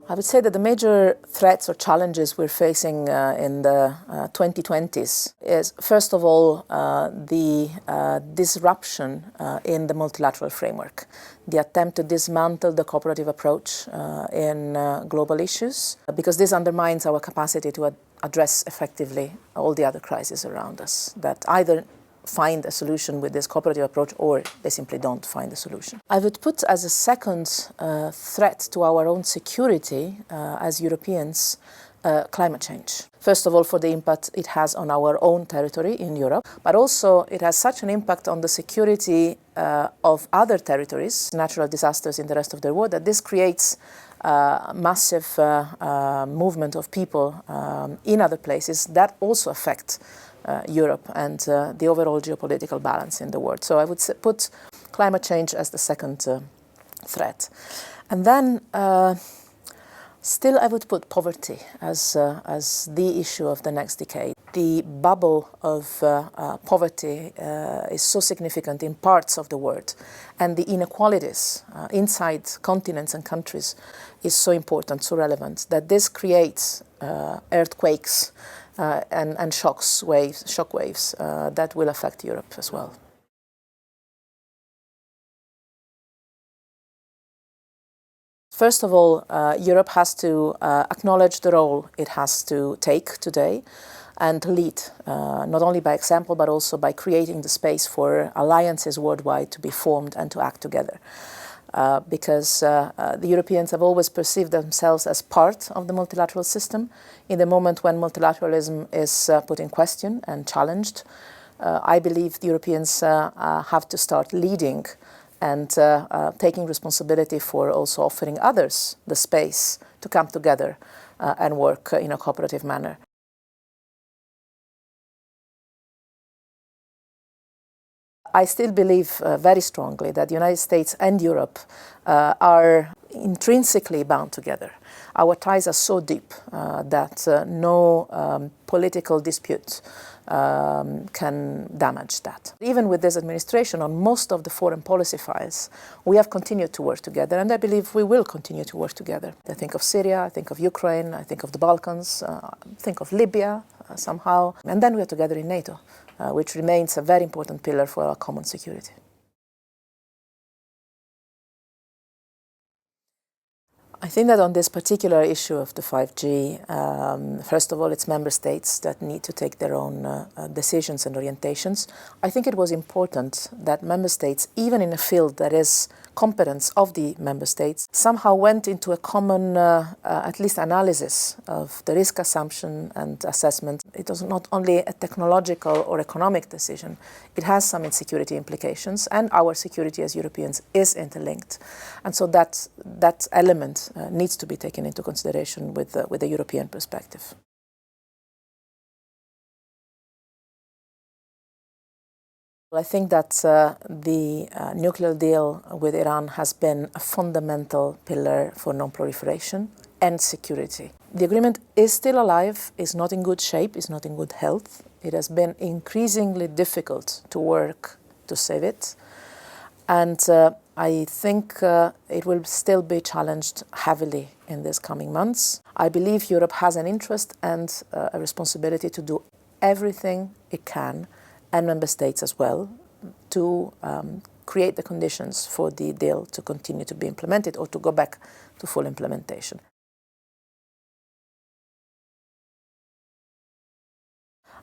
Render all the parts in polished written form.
I would say that the major threats or challenges we're facing in the 2020s is, first of all, the disruption in the multilateral framework, the attempt to dismantle the cooperative approach in global issues, because this undermines our capacity to address effectively all the other crises around us that either find a solution with this cooperative approach or they simply don't find a solution. I would put as a second threat to our own security as Europeans climate change. First of all, for the impact it has on our own territory in Europe, but also it has such an impact on the security of other territories, natural disasters in the rest of the world, that this creates massive movement of people in other places that also affect Europe and the overall geopolitical balance in the world. So I would put climate change as the second threat. And then still I would put poverty as the issue of the next decade. The bubble of poverty is so significant in parts of the world, and the inequalities inside continents and countries is so important, so relevant, that this creates earthquakes and shock waves that will affect Europe as well. First of all, Europe has to acknowledge the role it has to take today and lead, not only by example, but also by creating the space for alliances worldwide to be formed and to act together. Because the Europeans have always perceived themselves as part of the multilateral system. In the moment when multilateralism is put in question and challenged, I believe the Europeans have to start leading and taking responsibility for also offering others the space to come together and work in a cooperative manner. I still believe very strongly that the United States and Europe are intrinsically bound together. Our ties are so deep that no political dispute can damage that. Even with this administration, on most of the foreign policy files, we have continued to work together, and I believe we will continue to work together. I think of Syria, I think of Ukraine, I think of the Balkans, I think of Libya somehow, and then we are together in NATO, which remains a very important pillar for our common security. I think that on this particular issue of the 5G, first of all, it's member states that need to take their own decisions and orientations. I think it was important that member states, even in a field that is competence of the member states, somehow went into a common, at least analysis of the risk assumption and assessment. It was not only a technological or economic decision. It has some security implications, and our security as Europeans is interlinked. And so that element needs to be taken into consideration with a European perspective. I think that the nuclear deal with Iran has been a fundamental pillar for non-proliferation and security. The agreement is still alive, is not in good shape, is not in good health. It has been increasingly difficult to work to save it. And I think it will still be challenged heavily in these coming months. I believe Europe has an interest and a responsibility to do everything it can, and member states as well, to create the conditions for the deal to continue to be implemented or to go back to full implementation.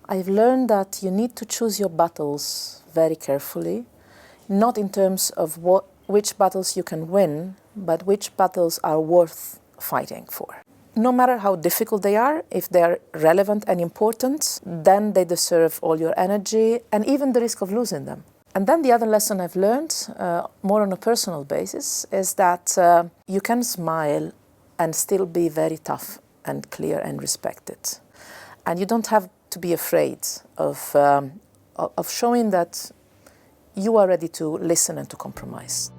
I've learned that you need to choose your battles very carefully, not in terms of which battles you can win, but which battles are worth fighting for. No matter how difficult they are, if they are relevant and important, then they deserve all your energy and even the risk of losing them. And then the other lesson I've learned, more on a personal basis, is that you can smile and still be very tough and clear and respected. And you don't have to be afraid of showing that you are ready to listen and to compromise.